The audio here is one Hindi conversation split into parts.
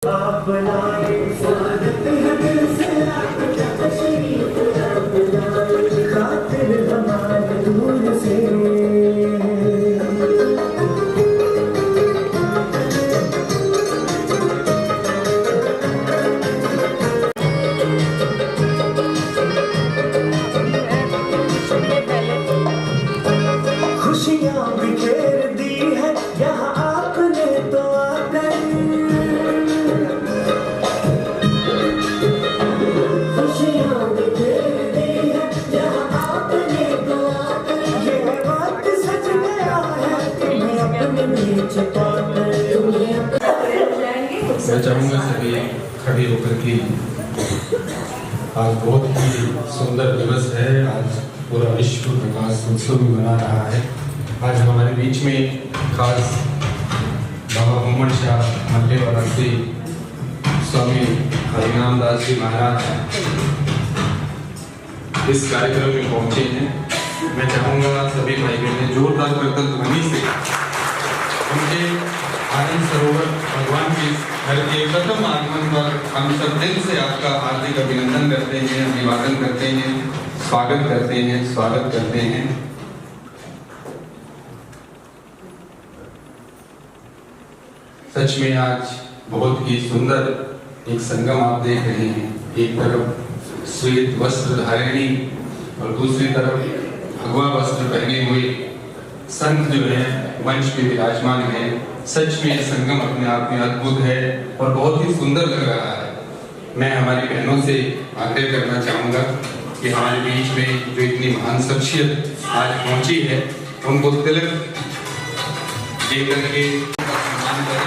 आप लाए स्वागत है दिल से आपका तशरीफ आप लाए खातिर हमारे दूर से खुशियाँ बिखेर दी है यहाँ आपने तो आकर खुशियाँ बिखेर दी है यहाँ आपने तो आकर ये बात सच में है तुम्हें अपने नीचे पाकर मैं चाहूँगा सभी खड़े होकर के आज बहुत ही सुंदर दिवस है। आज पूरा विश्व प्रकाश उत्सव भी मना रहा है। आज हमारे बीच में खास बाबा मोहम्मद शाह मल्लेवाला से स्वामी हरिनाम दास जी महाराज इस कार्यक्रम में पहुंचे हैं। मैं चाहूँगा सभी भाई बहनें जोरदार करतल ध्वनि से उनके आनंद सरोवर भगवान के घर के प्रथम आगमन पर हम सब दिल से आपका हार्दिक अभिनंदन करते हैं, अभिवादन करते हैं, स्वागत करते हैं, स्वागत करते हैं। सच में आज बहुत ही सुंदर एक संगम आप देख रहे हैं। एक तरफ श्वेत वस्त्र धारिणी और दूसरी तरफ भगवा वस्त्र पहने हुए संत जो है मंच पे विराजमान है। सच में ये संगम अपने आप में अद्भुत है और बहुत ही सुंदर लग रहा है। मैं हमारी बहनों से आग्रह करना चाहूँगा कि हमारे बीच में जो इतनी महान शख्सियत आज पहुँची है उनको तिलक देकर के सम्मान करें।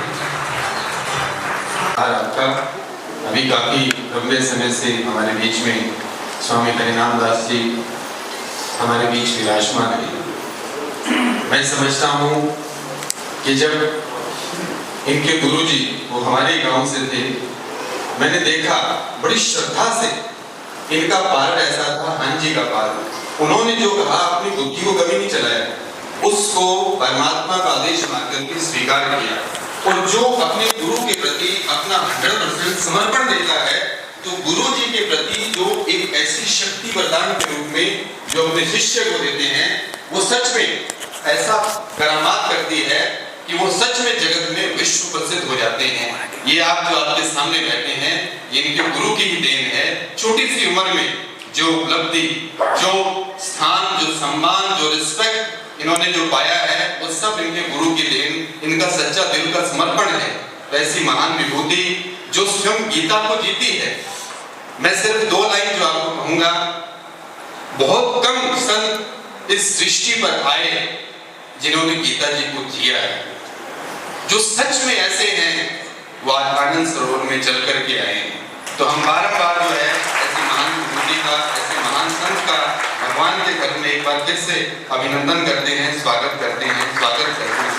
आज आपका अभी काफ़ी लंबे समय से हमारे बीच में स्वामी हरिनाम दास जी हमारे बीच विराजमान है। मैं समझता हूँ कि जब इनके गुरुजी वो हमारे गांव से थे, मैंने देखा बड़ी श्रद्धा से इनका पार्ट ऐसा था हां जी का पार्ट। उन्होंने जो कहा अपनी बुद्धि को कभी नहीं चलाया, उसको परमात्मा का आदेश मानकर के स्वीकार किया। और जो अपने गुरु के प्रति अपना 100% समर्पण देता है तो गुरु जी के प्रति जो एक ऐसी शक्ति वरदान के रूप में जो अपने शिष्य को देते हैं वो सच में ऐसा करामात करती है कि वो सच में जगत में विश्व प्रसिद्ध हो जाते हैं। ये आप जो आपके सामने बैठे हैं ये इनके गुरु की ही देन है। छोटी सी उम्र में जो उपलब्धि, जो स्थान, जो सम्मान, जो रिस्पेक्ट इन्होंने जो पाया है वो सब इनके गुरु की देन, इनका सच्चा दिल का समर्पण है। ऐसी महान विभूति जो स्वयं गीता को जीती है। मैं सिर्फ 2 लाइन जो आपको कहूंगा, बहुत कम संत इस सृष्टि पर आए जिन्होंने गीता जी को जिया है। जो सच में ऐसे हैं वो आनंद सरोवर में चल करके आए हैं। तो हम बारंबार जो है ऐसी महान विभूति का, ऐसे महान संत का भगवान के घर में एक बार फिर से अभिनंदन करते हैं, स्वागत करते हैं, स्वागत करते हैं।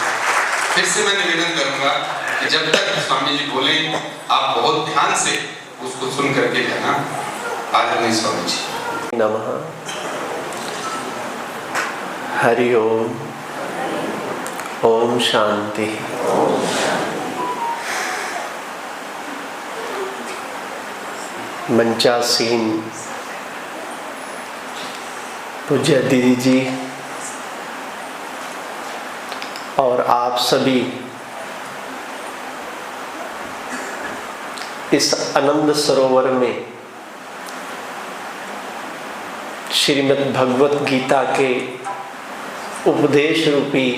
फिर से मैं निवेदन करूंगा कि जब तक स्वामी जी बोले आप बहुत ध्यान से उसको सुन करके जाना। आदरणीय स्वामी जी नमः। हरि ओम। ओम शांति। मंचासीन पूज्य दीदी जी और आप सभी इस आनंद सरोवर में श्रीमद् भगवत गीता के उपदेश रूपी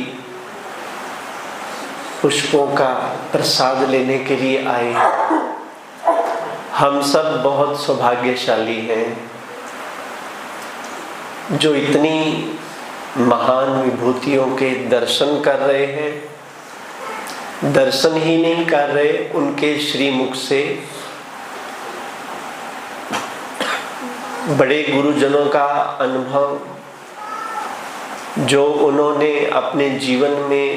पुष्पों का प्रसाद लेने के लिए आए हैं। हम सब बहुत सौभाग्यशाली हैं जो इतनी महान विभूतियों के दर्शन कर रहे हैं। दर्शन ही नहीं कर रहे, उनके श्रीमुख से बड़े गुरुजनों का अनुभव जो उन्होंने अपने जीवन में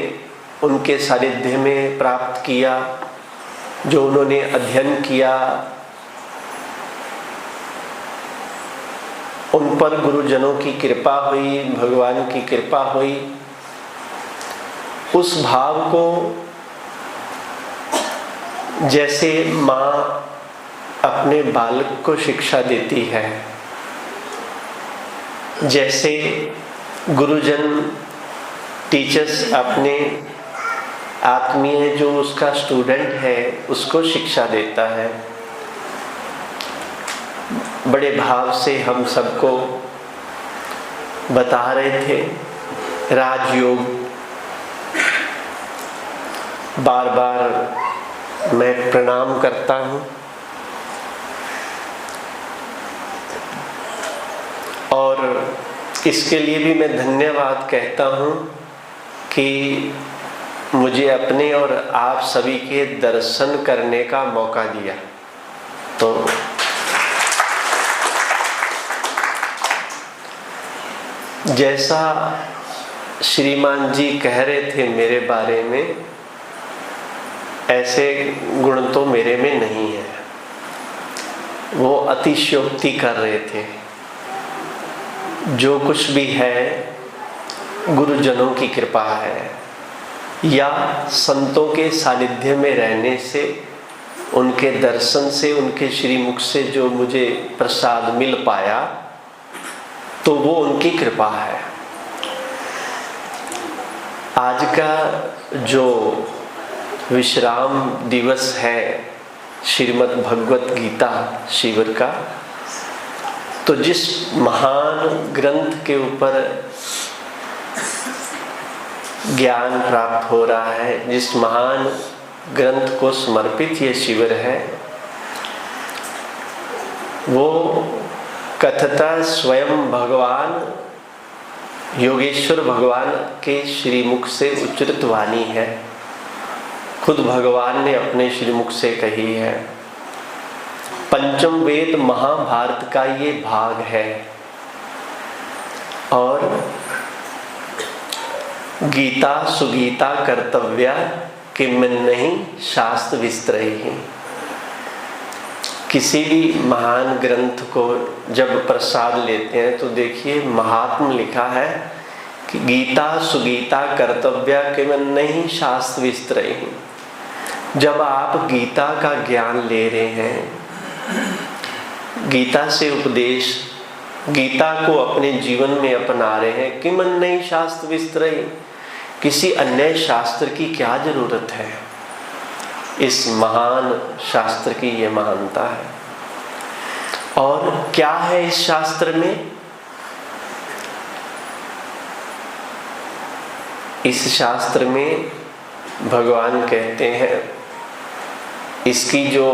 उनके सानिध्य में प्राप्त किया, जो उन्होंने अध्ययन किया, उन पर गुरुजनों की कृपा हुई, भगवान की कृपा हुई। उस भाव को जैसे माँ अपने बालक को शिक्षा देती है, जैसे गुरुजन टीचर्स अपने आत्मीय जो उसका स्टूडेंट है उसको शिक्षा देता है, बड़े भाव से हम सबको बता रहे थे राजयोग। बार बार मैं प्रणाम करता हूँ और इसके लिए भी मैं धन्यवाद कहता हूँ कि मुझे अपने और आप सभी के दर्शन करने का मौका दिया। तो जैसा श्रीमान जी कह रहे थे मेरे बारे में, ऐसे गुण तो मेरे में नहीं है। वो अतिशयोक्ति कर रहे थे। जो कुछ भी है गुरुजनों की कृपा है या संतों के सानिध्य में रहने से, उनके दर्शन से, उनके श्रीमुख से जो मुझे प्रसाद मिल पाया तो वो उनकी कृपा है। आज का जो विश्राम दिवस है श्रीमद् भगवत गीता शिविर का, तो जिस महान ग्रंथ के ऊपर ज्ञान प्राप्त हो रहा है, जिस महान ग्रंथ को समर्पित ये शिविर है, वो कथता स्वयं भगवान योगेश्वर भगवान के श्रीमुख से उच्चरित वाणी है। खुद भगवान ने अपने श्रीमुख से कही है। पंचम वेद महाभारत का ये भाग है और गीता सुगीता कर्तव्या किम नहीं शास्त्र विस्तरहि। किसी भी महान ग्रंथ को जब प्रसाद लेते हैं तो देखिए महात्म लिखा है कि गीता सुगीता कर्तव्या किम नहीं शास्त्र विस्तरहि। जब आप गीता का ज्ञान ले रहे हैं, गीता से उपदेश, गीता को अपने जीवन में अपना रहे हैं, किम नहीं शास्त्र विस्तरहि, किसी अन्य शास्त्र की क्या जरूरत है। इस महान शास्त्र की ये महानता है। और क्या है इस शास्त्र में? इस शास्त्र में भगवान कहते हैं, इसकी जो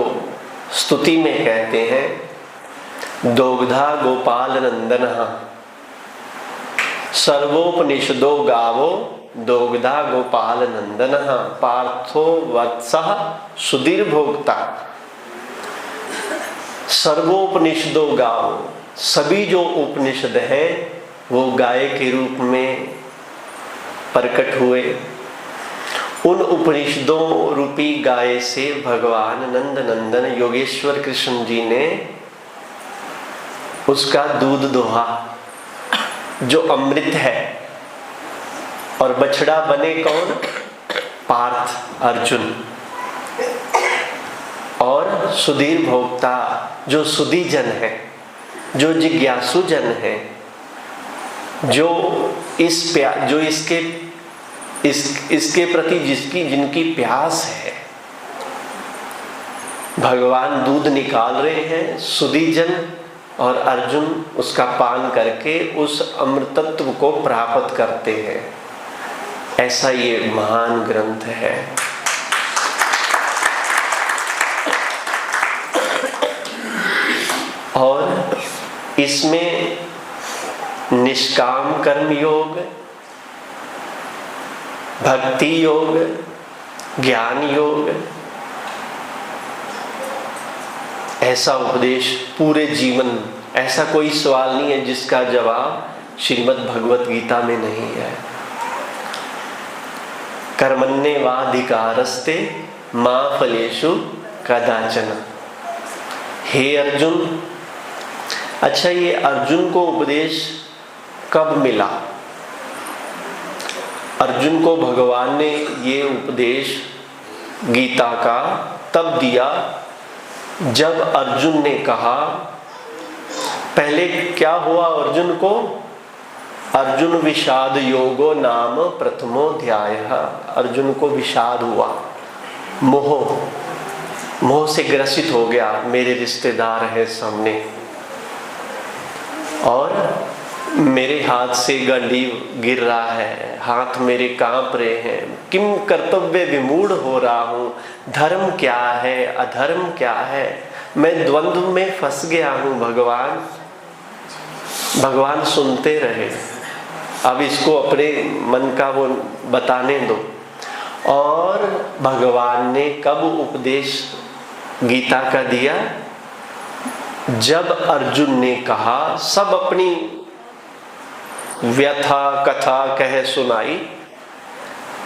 स्तुति में कहते हैं, दोग्धा गोपाल नंदन सर्वोपनिषदो गावो दोग्धा गोपाल नंदन पार्थो वत्सः सुधीर भोक्ता। सर्वोपनिषदो गावो, सभी जो उपनिषद हैं वो गाय के रूप में प्रकट हुए। उन उपनिषदों रूपी गाय से भगवान नंद नंदन योगेश्वर कृष्ण जी ने उसका दूध दोहा जो अमृत है, और बछड़ा बने कौन? पार्थ अर्जुन। और सुधीर भोक्ता जो सुधी जन है, जो जिज्ञासु जन है, जो इसके प्रति जिनकी प्यास है, भगवान दूध निकाल रहे हैं। सुधी जन और अर्जुन उसका पान करके उस अमृतत्व को प्राप्त करते हैं। ऐसा ये महान ग्रंथ है। और इसमें निष्काम कर्म योग, भक्ति योग, ज्ञान योग, ऐसा उपदेश पूरे जीवन, ऐसा कोई सवाल नहीं है जिसका जवाब श्रीमद् भगवत गीता में नहीं है। कर्मण्येवाधिकारस्ते मा फलेषु कदाचन। हे अर्जुन, अच्छा ये अर्जुन को उपदेश कब मिला? अर्जुन को भगवान ने ये उपदेश गीता का तब दिया जब अर्जुन ने कहा, पहले क्या हुआ अर्जुन को? अर्जुन विषाद योगो नाम प्रथमोऽध्यायः। अर्जुन को विषाद हुआ, मोह से ग्रसित हो गया। मेरे रिश्तेदार हैं सामने और मेरे हाथ से गंडी गिर रहा है, हाथ मेरे कांप रहे हैं, किम कर्तव्य विमूढ़ हो रहा हूँ, धर्म क्या है अधर्म क्या है, मैं द्वंद्व में फंस गया हूँ। भगवान सुनते रहे, अब इसको अपने मन का वो बताने दो। और भगवान ने कब उपदेश गीता का दिया? जब अर्जुन ने कहा, सब अपनी व्यथा कथा कह सुनाई।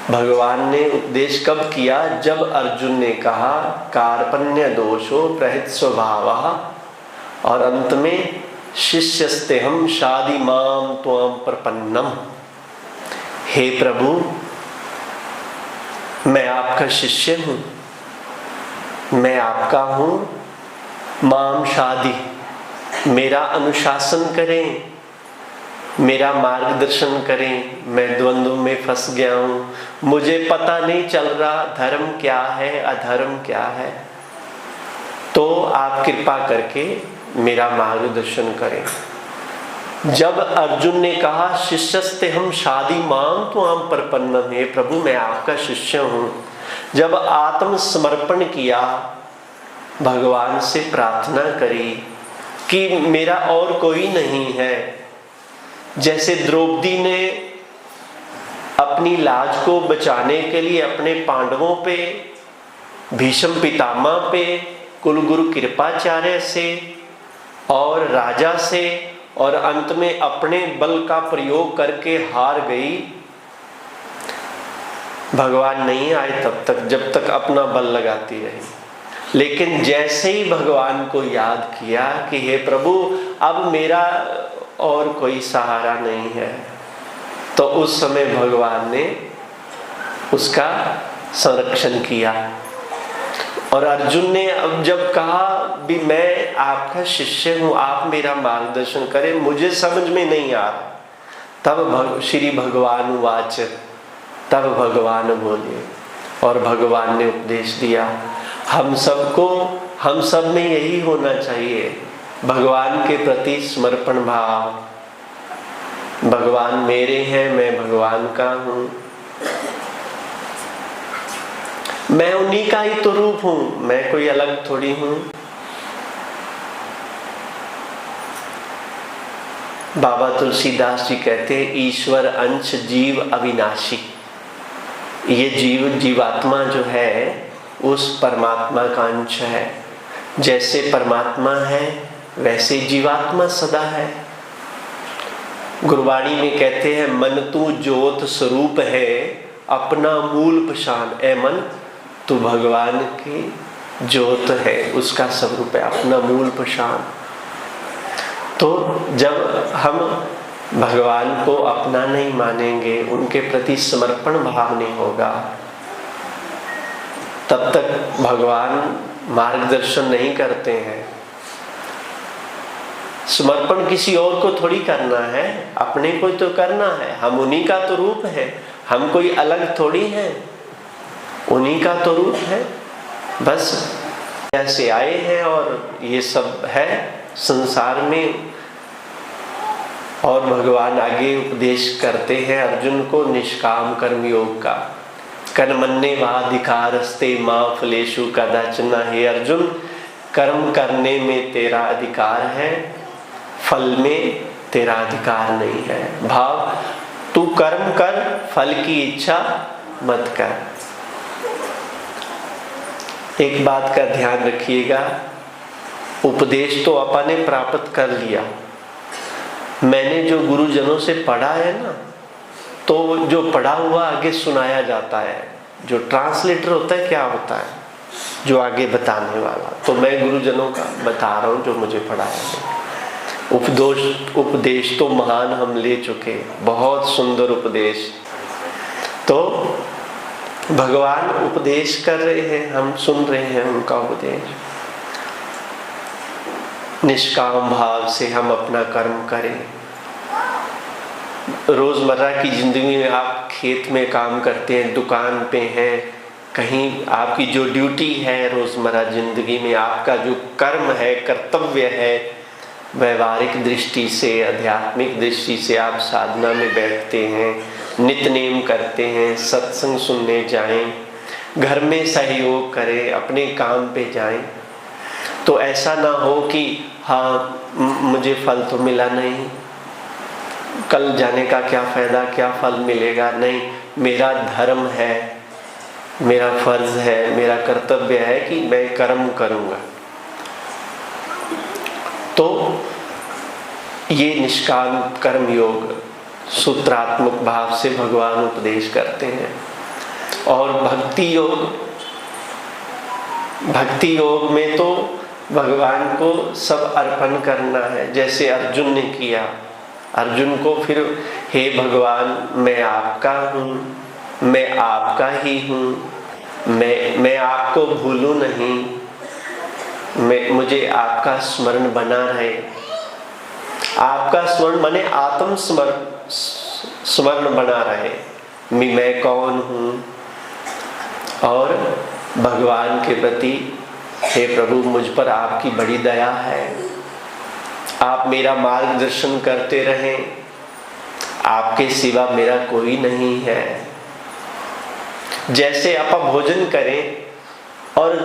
भगवान ने उपदेश कब किया? जब अर्जुन ने कहा कार्पण्य दोषो प्रहित स्वभावः, और अंत में शिष्यस्ते हम शादी माम त्वं प्रपन्नम। हे प्रभु, मैं आपका शिष्य हूँ, मैं आपका हूँ, माम शादी, मेरा अनुशासन करें, मेरा मार्गदर्शन करें। मैं द्वंद्व में फंस गया हूँ, मुझे पता नहीं चल रहा धर्म क्या है अधर्म क्या है, तो आप कृपा करके मेरा मार्गदर्शन करें। जब अर्जुन ने कहा शिष्यस्ते हम शादी मां त्वं प्रपन्नम, हे प्रभु मैं आपका शिष्य हूँ, जब आत्मसमर्पण किया, भगवान से प्रार्थना करी कि मेरा और कोई नहीं है। जैसे द्रौपदी ने अपनी लाज को बचाने के लिए अपने पांडवों पे, भीष्म पितामह पे, कुलगुरु कृपाचार्य से और राजा से, और अंत में अपने बल का प्रयोग करके हार गई। भगवान नहीं आए तब तक, जब तक अपना बल लगाती रही। लेकिन जैसे ही भगवान को याद किया कि हे प्रभु अब मेरा और कोई सहारा नहीं है, तो उस समय भगवान ने उसका संरक्षण किया। और अर्जुन ने अब जब कहा भी मैं आपका शिष्य हूँ, आप मेरा मार्गदर्शन करें, मुझे समझ में नहीं आ रहा, तब श्री भगवान वाच, तब भगवान बोले और भगवान ने उपदेश दिया। हम सब में यही होना चाहिए, भगवान के प्रति समर्पण भाव। भगवान मेरे हैं, मैं भगवान का हूँ, मैं उन्हीं का ही तो रूप हूँ, मैं कोई अलग थोड़ी हूँ। बाबा तुलसीदास जी कहते हैं ईश्वर अंश जीव अविनाशी। ये जीवात्मा जो है उस परमात्मा का अंश है। जैसे परमात्मा है वैसे जीवात्मा सदा है। गुरबाणी में कहते हैं मन तू ज्योत स्वरूप है, अपना मूल पहचान। ए मन, तू भगवान की ज्योत है, उसका स्वरूप है, अपना मूल पहचान। तो जब हम भगवान को अपना नहीं मानेंगे, उनके प्रति समर्पण भाव नहीं होगा, तब तक भगवान मार्गदर्शन नहीं करते हैं। समर्पण किसी और को थोड़ी करना है, अपने को तो करना है। हम उन्हीं का तो रूप है, हम कोई अलग थोड़ी हैं, उन्हीं का तो रूप है। बस ऐसे आए हैं और ये सब है संसार में। और भगवान आगे उपदेश करते हैं अर्जुन को निष्काम कर्म योग का। कर्मण्येवाधिकारस्ते मा फलेषु कदाचन। हे अर्जुन, कर्म करने में तेरा अधिकार है, फल में तेरा अधिकार नहीं है। भाव तू कर्म कर, फल की इच्छा मत कर। एक बात का ध्यान रखिएगा, उपदेश तो अपन ने प्राप्त कर लिया। मैंने जो गुरुजनों से पढ़ा है ना, तो जो पढ़ा हुआ आगे सुनाया जाता है। जो ट्रांसलेटर होता है क्या होता है? जो आगे बताने वाला। तो मैं गुरुजनों का बता रहा हूँ जो मुझे पढ़ाया है। उपदेश तो महान हम ले चुके, बहुत सुंदर उपदेश। तो भगवान उपदेश कर रहे हैं, हम सुन रहे हैं उनका उपदेश। निष्काम भाव से हम अपना कर्म करें। रोजमर्रा की जिंदगी में आप खेत में काम करते हैं, दुकान पे हैं, कहीं आपकी जो ड्यूटी है रोजमर्रा जिंदगी में, आपका जो कर्म है, कर्तव्य है, व्यवहारिक दृष्टि से, आध्यात्मिक दृष्टि से आप साधना में बैठते हैं, नित्य नेम करते हैं, सत्संग सुनने जाएं, घर में सहयोग करें, अपने काम पे जाएं, तो ऐसा ना हो कि हाँ मुझे फल तो मिला नहीं, कल जाने का क्या फायदा, क्या फल मिलेगा। नहीं, मेरा धर्म है, मेरा फर्ज है, मेरा कर्तव्य है कि मैं कर्म करूँगा। तो ये निष्काम कर्म योग सूत्रात्मक भाव से भगवान उपदेश करते हैं। और भक्ति योग में तो भगवान को सब अर्पण करना है, जैसे अर्जुन ने किया। अर्जुन को फिर हे भगवान मैं आपका हूँ, मैं आपका ही हूँ, मैं आपको भूलूं नहीं, मुझे आपका स्मरण बना रहे। आपका स्मरण माने आत्म स्मरण बना रहे, मैं कौन हूँ। और भगवान के प्रति हे प्रभु मुझ पर आपकी बड़ी दया है, आप मेरा मार्गदर्शन करते रहें, आपके सिवा मेरा कोई नहीं है। जैसे आप भोजन करें और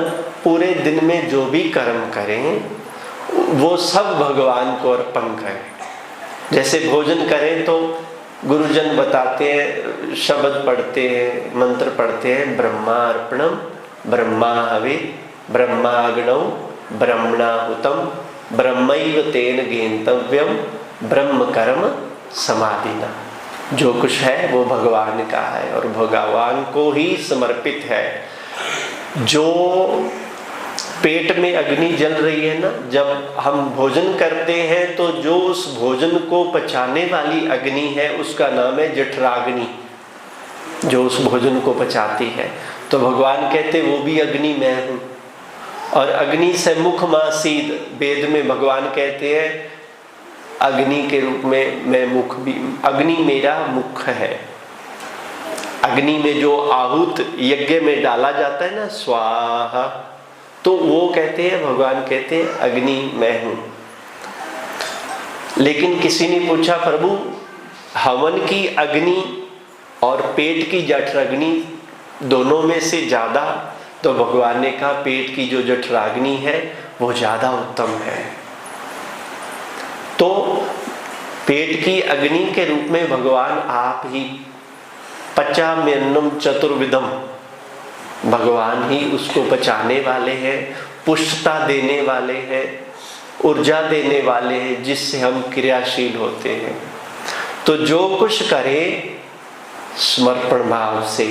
पूरे दिन में जो भी कर्म करें वो सब भगवान को अर्पण करें। जैसे भोजन करें तो गुरुजन बताते हैं, शब्द पढ़ते हैं, मंत्र पढ़ते हैं, ब्रह्मार्पणम ब्रह्माहवे ब्रह्माग्नौ ब्रह्मणाहुतम ब्रह्मैव तेन गेंतव्यम ब्रह्म कर्म समाधिना। जो कुछ है वो भगवान का है और भगवान को ही समर्पित है। जो पेट में अग्नि जल रही है ना, जब हम भोजन करते हैं तो जो उस भोजन को पचाने वाली अग्नि है उसका नाम है जठराग्नि, जो उस भोजन को पचाती है। तो भगवान कहते वो भी अग्नि मैं हूँ। और अग्नि से मुख मासीद, वेद में भगवान कहते हैं अग्नि के रूप में मैं मुख भी, अग्नि मेरा मुख है। अग्नि में जो आहूत यज्ञ में डाला जाता है ना स्वाहा, तो वो कहते हैं, भगवान कहते हैं अग्नि मैं हूं। लेकिन किसी ने पूछा प्रभु हवन की अग्नि और पेट की जठराग्नि दोनों में से ज्यादा, तो भगवान ने कहा पेट की जो जठराग्नि है वो ज्यादा उत्तम है। तो पेट की अग्नि के रूप में भगवान आप ही, पचाम्यन्नम चतुर्विधम, भगवान ही उसको पचाने वाले हैं, पुष्टता देने वाले हैं, ऊर्जा देने वाले हैं, जिससे हम क्रियाशील होते हैं। तो जो कुछ करें समर्पण भाव से,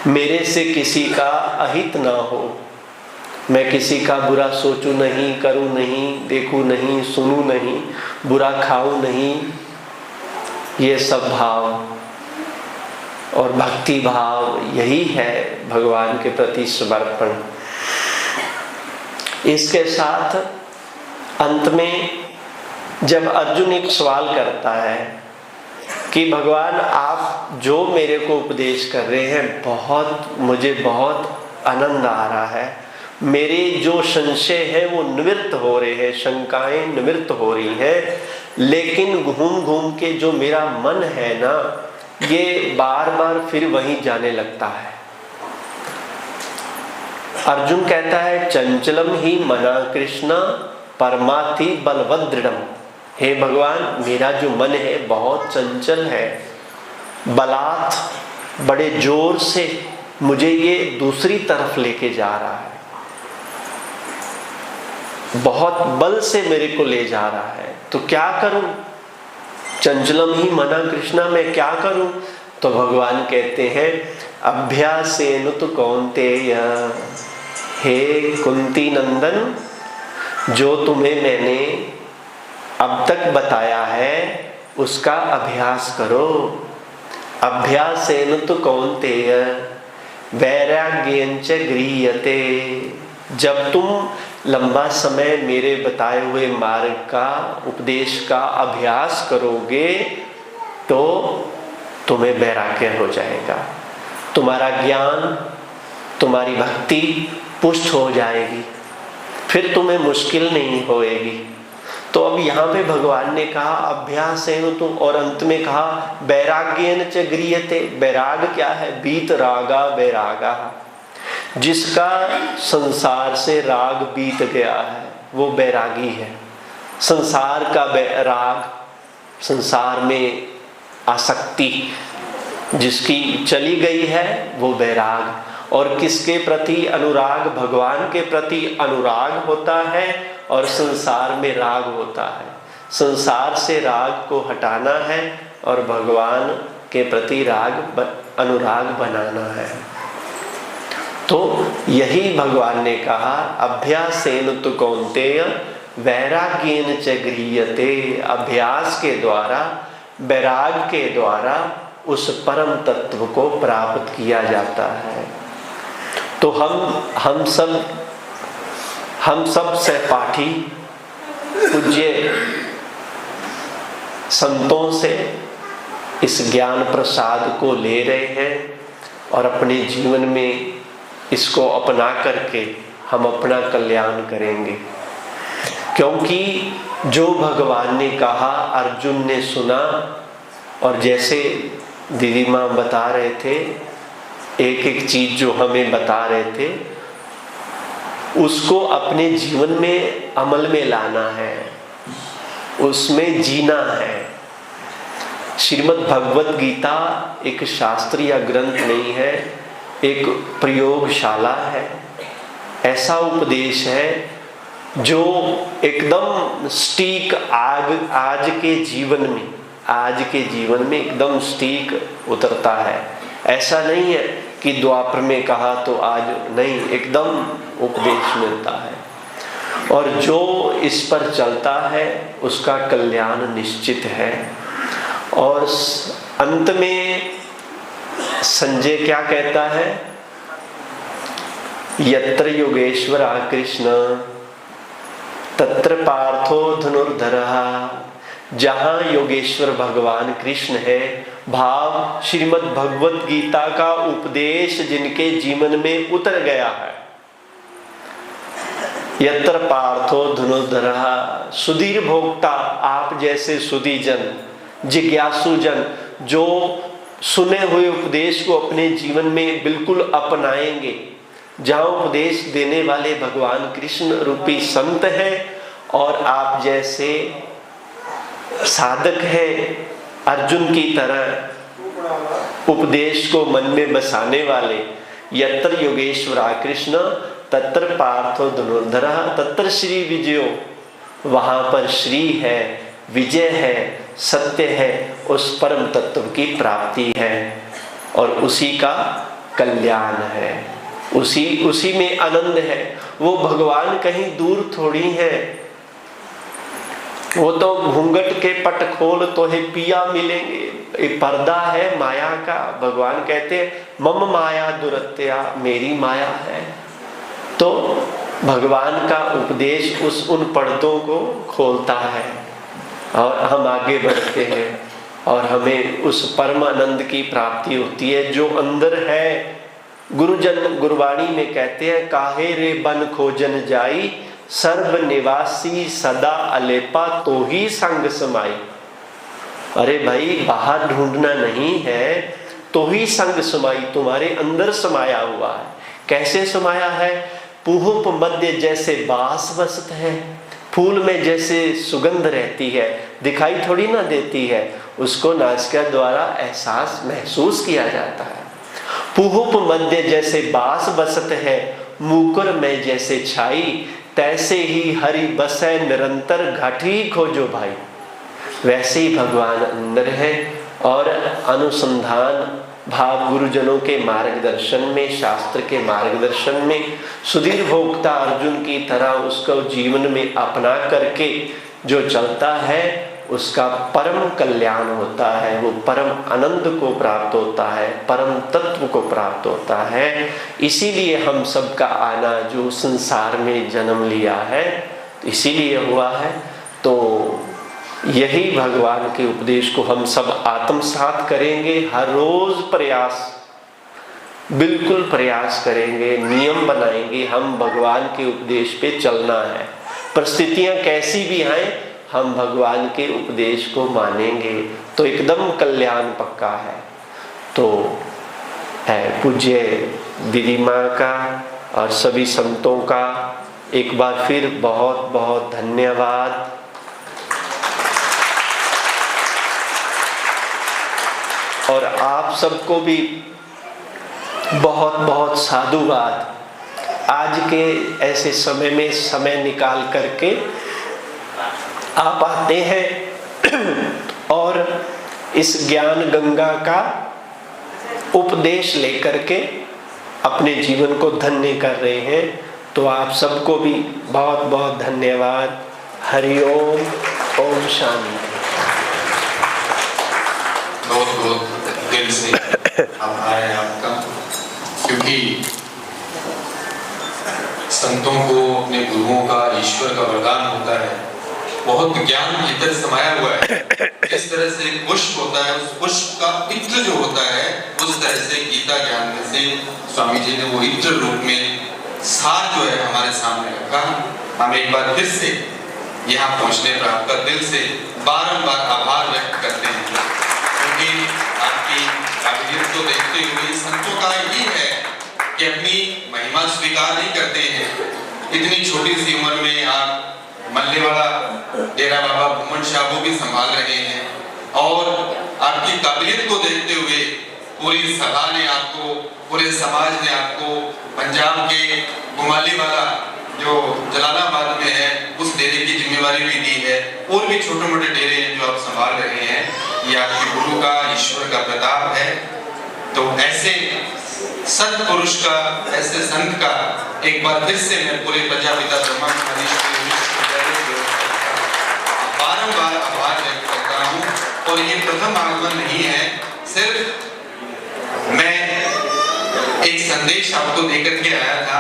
मेरे से किसी का अहित ना हो, मैं किसी का बुरा सोचूं नहीं, करूं नहीं, देखूं नहीं, सुनूं नहीं, बुरा खाऊं नहीं, ये सब भाव और भक्ति भाव यही है भगवान के प्रति समर्पण। इसके साथ अंत में जब अर्जुन एक सवाल करता है कि भगवान आप जो मेरे को उपदेश कर रहे हैं मुझे बहुत आनंद आ रहा है, मेरे जो संशय है वो निवृत्त हो रहे हैं, शंकाएं निवृत्त हो रही हैं, लेकिन घूम घूम के जो मेरा मन है ना ये बार बार फिर वहीं जाने लगता है। अर्जुन कहता है चंचलम ही मना कृष्ण परमार्थी बलवदृढ़म। हे भगवान मेरा जो मन है बहुत चंचल है, बलात् बड़े जोर से मुझे ये दूसरी तरफ लेके जा रहा है, बहुत बल से मेरे को ले जा रहा है। तो क्या करूं? चंचलम ही मना कृष्णा, मैं क्या करूं? तो भगवान कहते हैं अभ्यासेन तु कौन्तेय, हे कुंती नंदन जो तुम्हें मैंने अब तक बताया है उसका अभ्यास करो। अभ्यासेन तु कौन्तेय, वैराग्यञ्च गृह्यते। जब तुम लंबा समय मेरे बताए हुए मार्ग का, उपदेश का अभ्यास करोगे तो तुम्हें वैराग्य हो जाएगा, तुम्हारा ज्ञान, तुम्हारी भक्ति पुष्ट हो जाएगी, फिर तुम्हें मुश्किल नहीं होएगी। तो अब यहाँ पे भगवान ने कहा अभ्यास है तुम, और अंत में कहा वैराग्येन च गृह्यते। वैराग क्या है? बीत रागा वैरागा। जिसका संसार से राग बीत गया है वो वैरागी है। संसार का राग, संसार में आसक्ति जिसकी चली गई है वो वैराग। और किसके प्रति अनुराग? भगवान के प्रति अनुराग होता है और संसार में राग होता है। संसार से राग को हटाना है और भगवान के प्रति अनुराग बनाना है। तो यही भगवान ने कहा अभ्यासेन तु कौन्तेय वैराग्येन च गृह्यते। अभ्यास के द्वारा, वैराग के द्वारा उस परम तत्व को प्राप्त किया जाता है। तो हम सब सहपाठी पूज्य संतों से इस ज्ञान प्रसाद को ले रहे हैं और अपने जीवन में इसको अपना करके हम अपना कल्याण करेंगे। क्योंकि जो भगवान ने कहा अर्जुन ने सुना, और जैसे दीदी माँ बता रहे थे, एक एक चीज जो हमें बता रहे थे उसको अपने जीवन में अमल में लाना है, उसमें जीना है। श्रीमद् भगवत गीता एक शास्त्रीय ग्रंथ नहीं है, एक प्रयोगशाला है। ऐसा उपदेश है जो एकदम सटीक आज के जीवन में एकदम सटीक उतरता है। ऐसा नहीं है कि द्वापर में कहा तो आज नहीं, एकदम उपदेश मिलता है। और जो इस पर चलता है उसका कल्याण निश्चित है। और अंत में संजय क्या कहता है? यत्र योगेश्वरा कृष्ण तत्र पार्थो धनुर्धरः। जहां योगेश्वर भगवान कृष्ण है, भाव श्रीमद् भगवत गीता का उपदेश जिनके जीवन में उतर गया है, यत्र पार्थो धनुर्धरः। सुधीर भोक्ता, आप जैसे सुधी जन, जिज्ञासु जन जो सुने हुए उपदेश को अपने जीवन में बिल्कुल अपनाएंगे, जहां उपदेश देने वाले भगवान कृष्ण रूपी संत हैं और आप जैसे साधक है, अर्जुन की तरह उपदेश को मन में बसाने वाले, यत्र योगेश्वरा कृष्ण तत्र पार्थो धनुर्धरः तत्र श्री विजयो। वहां पर श्री है, विजय है, सत्य है, उस परम तत्व की प्राप्ति है और उसी का कल्याण है, उसी में आनंद है। वो भगवान कहीं दूर थोड़ी है, वो तो घूंघट के पट खोल तो है पिया मिलेंगे, एक पर्दा है माया का। भगवान कहते हैं मम माया दुरत्या, मेरी माया है। तो भगवान का उपदेश उन पर्दों को खोलता है और हम आगे बढ़ते हैं और हमें उस परम आनंद की प्राप्ति होती है जो अंदर है। गुरुजन गुरबाणी में कहते हैं काहे रे बन खोजन जाई, सर्व निवासी सदा अलेपा तो ही संग समाई। अरे भाई बाहर ढूंढना नहीं है, तो ही संग समाई, तुम्हारे अंदर समाया हुआ है। कैसे समाया है? पुहुप मध्य जैसे बास बसत है, फूल में जैसे सुगंध रहती है, दिखाई थोड़ी ना देती है, उसको नासिका द्वारा एहसास महसूस किया जाता है। पुहुप मध्य जैसे बास बसत है, मुकुर में जैसे छाई, तैसे ही हरि बसै निरंतर घाटी खोजो भाई। वैसे ही भगवान अंदर है और अनुसंधान भाव गुरुजनों के मार्गदर्शन में, शास्त्र के मार्गदर्शन में सुधीर भोक्ता अर्जुन की तरह उसको जीवन में अपना करके जो चलता है उसका परम कल्याण होता है, वो परम आनंद को प्राप्त होता है, परम तत्व को प्राप्त होता है। इसीलिए हम सबका आना जो संसार में जन्म लिया है इसीलिए हुआ है। तो यही भगवान के उपदेश को हम सब आत्मसात करेंगे, हर रोज प्रयास, बिल्कुल प्रयास करेंगे, नियम बनाएंगे, हम भगवान के उपदेश पे चलना है। परिस्थितियां कैसी भी आए हम भगवान के उपदेश को मानेंगे तो एकदम कल्याण पक्का है। तो है पूज्य दीदी माँ का और सभी संतों का एक बार फिर बहुत बहुत धन्यवाद। और आप सबको भी बहुत बहुत साधुवाद, आज के ऐसे समय में समय निकाल करके आप आते हैं और इस ज्ञान गंगा का उपदेश लेकर के अपने जीवन को धन्य कर रहे हैं। तो आप सबको भी बहुत बहुत धन्यवाद। हरि ओम, ओम शांति। बहुत बहुत दिल से आभार है आपका, क्योंकि संतों को अपने गुरुओं का, ईश्वर का वरदान होता है। बहुत ज्ञान भीतर समाया हुआ है। जिस तरह से पुष्प होता है, उस पुष्प का इत्र जो होता है, उस तरह से गीता ज्ञान में से स्वामी जी ने वो इत्र रूप में सार जो है हमारे सामने रखा। हम एक बार फिर से यहाँ पहुँचने पर आपका दिल से बारंबार आभार व्यक्त करते हैं, क्योंकि आपकी काबिलियत को देखते हुए संतों का ये है कि अपनी महिमा स्वीकार नहीं करते हैं। इतनी छोटी सी उम्र में आप मल्ले वाला डेरा बाबा भूमन शाह भी संभाल रहे हैं, और आपकी काबिलियत को देखते हुए पूरी सभा ने आपको, पूरे समाज ने आपको पंजाब के गुमाली वाला जो जलालाबाद में है उस डेरे की जिम्मेवारी भी दी है। और भी छोटे मोटे डेरे हैं जो आप संभाल रहे हैं, ये आपके गुरु का, ईश्वर का प्रताप है। तो ऐसे सत्पुरुष का, ऐसे संत का एक बार फिर से मैं पूरे प्रजापिता ब्रह्मा बारंबार आभार व्यक्त करता हूँ। और ये प्रथम आगमन नहीं है, सिर्फ मैं एक संदेश आपको देकर के आया था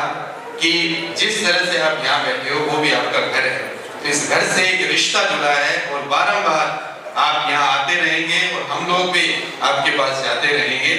कि जिस तरह से आप यहाँ बैठे हो वो भी आपका घर है। तो इस घर से एक रिश्ता जुड़ा है और बारंबार आप यहाँ आते रहेंगे और हम लोग भी आपके पास जाते रहेंगे।